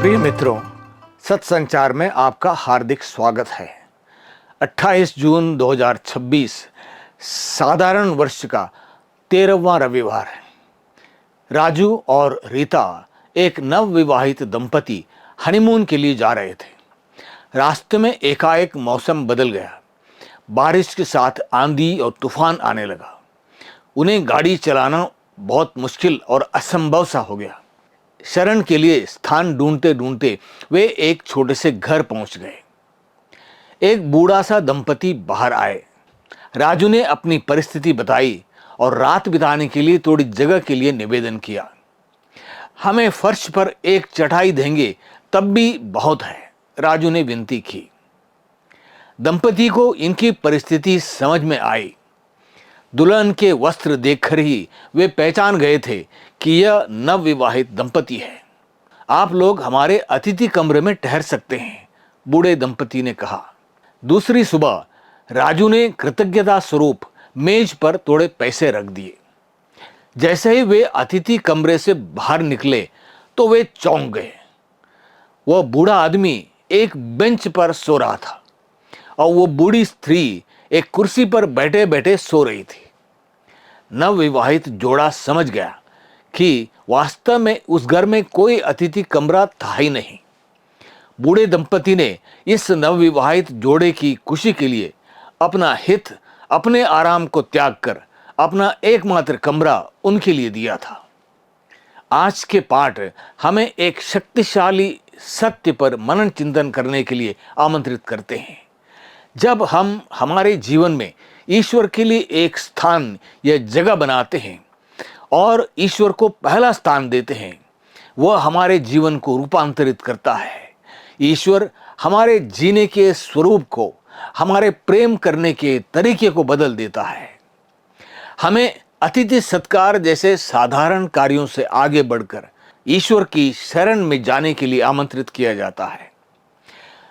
प्रिय मित्रों, सत्संचार में आपका हार्दिक स्वागत है। 28 जून 2026 साधारण वर्ष का 13वां रविवार है। राजू और रीता एक नवविवाहित दंपति हनीमून के लिए जा रहे थे। रास्ते में एकाएक मौसम बदल गया। बारिश के साथ आंधी और तूफान आने लगा। उन्हें गाड़ी चलाना बहुत मुश्किल और असंभव सा हो गया। शरण के लिए स्थान ढूंढते ढूंढते वे एक छोटे से घर पहुंच गए। एक बूढ़ा सा दंपति बाहर आए। राजू ने अपनी परिस्थिति बताई और रात बिताने के लिए थोड़ी जगह के लिए निवेदन किया। हमें फर्श पर एक चटाई देंगे तब भी बहुत है, राजू ने विनती की। दंपति को इनकी परिस्थिति समझ में आई। दुल्हन के वस्त्र देखकर ही वे पहचान गए थे कि यह नवविवाहित दंपति है। आप लोग हमारे अतिथि कमरे में ठहर सकते हैं, बूढ़े दंपति ने कहा। दूसरी सुबह राजू ने कृतज्ञता स्वरूप मेज पर थोड़े पैसे रख दिए। जैसे ही वे अतिथि कमरे से बाहर निकले तो वे चौंक गए। वह बूढ़ा आदमी एक बेंच पर सो रहा था और वो बूढ़ी स्त्री एक कुर्सी पर बैठे बैठे सो रही थी। नवविवाहित जोड़ा समझ गया कि वास्तव में उस घर में कोई अतिथि कमरा था ही नहीं। बूढ़े दंपति ने इस नवविवाहित जोड़े की खुशी के लिए अपना हित, अपने आराम को त्याग कर अपना एकमात्र कमरा उनके लिए दिया था। आज के पाठ हमें एक शक्तिशाली सत्य पर मनन चिंतन करने के लिए आमंत्रित करते हैं। जब हम हमारे जीवन में ईश्वर के लिए एक स्थान या जगह बनाते हैं और ईश्वर को पहला स्थान देते हैं, वह हमारे जीवन को रूपांतरित करता है। ईश्वर हमारे जीने के स्वरूप को, हमारे प्रेम करने के तरीके को बदल देता है। हमें अतिथि सत्कार जैसे साधारण कार्यों से आगे बढ़कर ईश्वर की शरण में जाने के लिए आमंत्रित किया जाता है।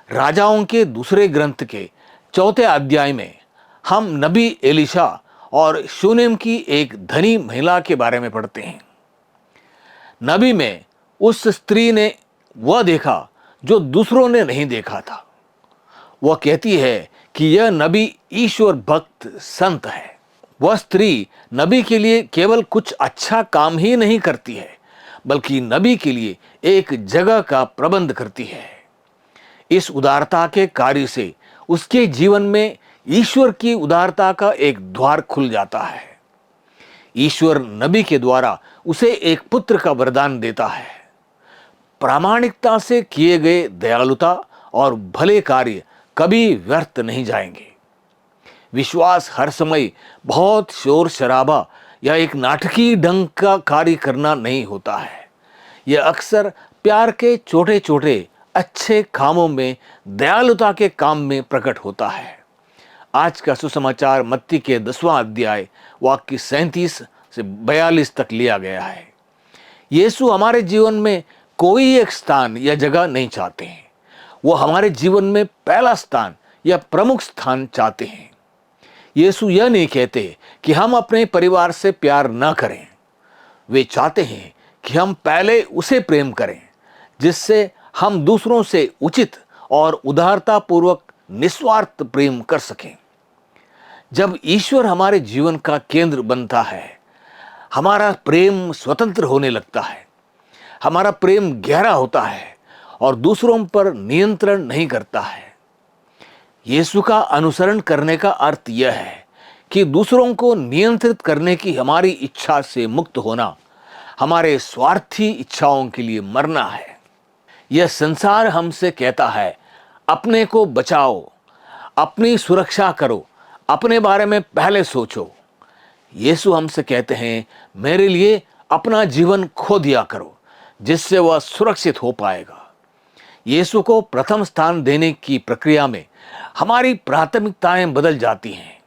राजाओं के दूसरे ग्रंथ के 4 अध्याय में हम नबी एलिशा और शूनेम की एक धनी महिला के बारे में पढ़ते हैं। नबी में उस स्त्री ने वह देखा जो दूसरों ने नहीं देखा था। वह कहती है कि यह नबी ईश्वर भक्त संत है। वह स्त्री नबी के लिए केवल कुछ अच्छा काम ही नहीं करती है, बल्कि नबी के लिए एक जगह का प्रबंध करती है। इस उदारता के कार्य से उसके जीवन में ईश्वर की उदारता का एक द्वार खुल जाता है। ईश्वर नबी के द्वारा उसे एक पुत्र का वरदान देता है। प्रामाणिकता से किए गए दयालुता और भले कार्य कभी व्यर्थ नहीं जाएंगे। विश्वास हर समय बहुत शोर शराबा या एक नाटकीय ढंग का कार्य करना नहीं होता है। यह अक्सर प्यार के छोटे छोटे अच्छे कामों में, दयालुता के काम में प्रकट होता है। आज का सुसमाचार मत्ती के 10वां अध्याय वाक्य 37 से 42 तक लिया गया है। यीशु हमारे जीवन में कोई एक स्थान या जगह नहीं चाहते हैं। वो हमारे जीवन में पहला स्थान या प्रमुख स्थान चाहते हैं। यीशु यह नहीं कहते कि हम अपने परिवार से प्यार न करें। वे चाहते हैं कि हम पहले उसे प्रेम करें, जिससे हम दूसरों से उचित और उदारतापूर्वक निस्वार्थ प्रेम कर सकें। जब ईश्वर हमारे जीवन का केंद्र बनता है, हमारा प्रेम स्वतंत्र होने लगता है। हमारा प्रेम गहरा होता है और दूसरों पर नियंत्रण नहीं करता है। यीशु का अनुसरण करने का अर्थ यह है कि दूसरों को नियंत्रित करने की हमारी इच्छा से मुक्त होना, हमारे स्वार्थी इच्छाओं के लिए मरना है। यह संसार हमसे कहता है, अपने को बचाओ, अपनी सुरक्षा करो, अपने बारे में पहले सोचो। यीशु हमसे कहते हैं, मेरे लिए अपना जीवन खो दिया करो, जिससे वह सुरक्षित हो पाएगा। यीशु को प्रथम स्थान देने की प्रक्रिया में हमारी प्राथमिकताएं बदल जाती हैं।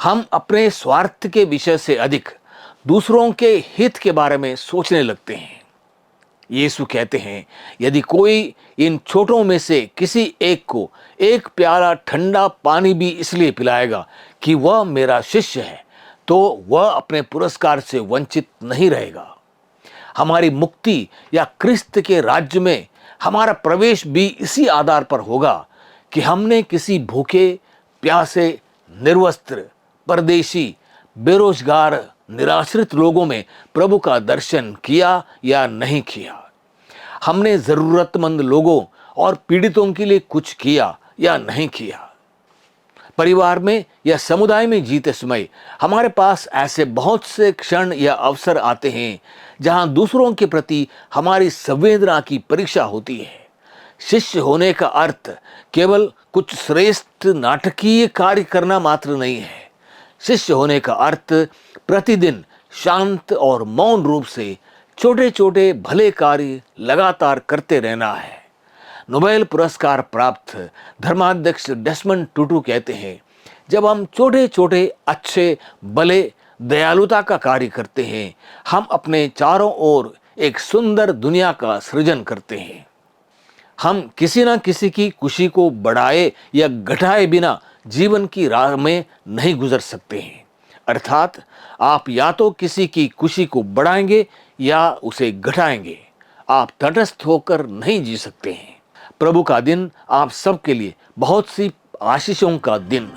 हम अपने स्वार्थ के विषय से अधिक दूसरों के हित के बारे में सोचने लगते हैं। यीशु कहते हैं, यदि कोई इन छोटों में से किसी एक को एक प्याला ठंडा पानी भी इसलिए पिलाएगा कि वह मेरा शिष्य है, तो वह अपने पुरस्कार से वंचित नहीं रहेगा। हमारी मुक्ति या क्रिस्त के राज्य में हमारा प्रवेश भी इसी आधार पर होगा कि हमने किसी भूखे, प्यासे, निर्वस्त्र, परदेशी, बेरोजगार, निराश्रित लोगों में प्रभु का दर्शन किया या नहीं किया। हमने जरूरतमंद लोगों और पीड़ितों के लिए कुछ किया या नहीं किया। परिवार में या समुदाय में जीते समय हमारे पास ऐसे बहुत से क्षण या अवसर आते हैं जहां दूसरों के प्रति हमारी संवेदना की परीक्षा होती है। शिष्य होने का अर्थ केवल कुछ श्रेष्ठ नाटकीय कार्य करना मात्र नहीं है। शिष्य होने का अर्थ प्रतिदिन शांत और मौन रूप से छोटे छोटे भले कार्य लगातार करते रहना है। नोबेल पुरस्कार प्राप्त धर्माध्यक्ष डेसमंड टुटू कहते हैं, जब हम छोटे छोटे अच्छे, भले, दयालुता का कार्य करते हैं, हम अपने चारों ओर एक सुंदर दुनिया का सृजन करते हैं। हम किसी न किसी की खुशी को बढ़ाए या घटाए बिना जीवन की राह में नहीं गुजर सकते हैं। अर्थात आप या तो किसी की खुशी को बढ़ाएंगे या उसे घटाएंगे। आप तटस्थ होकर नहीं जी सकते हैं। प्रभु का दिन आप सबके लिए बहुत सी आशीषों का दिन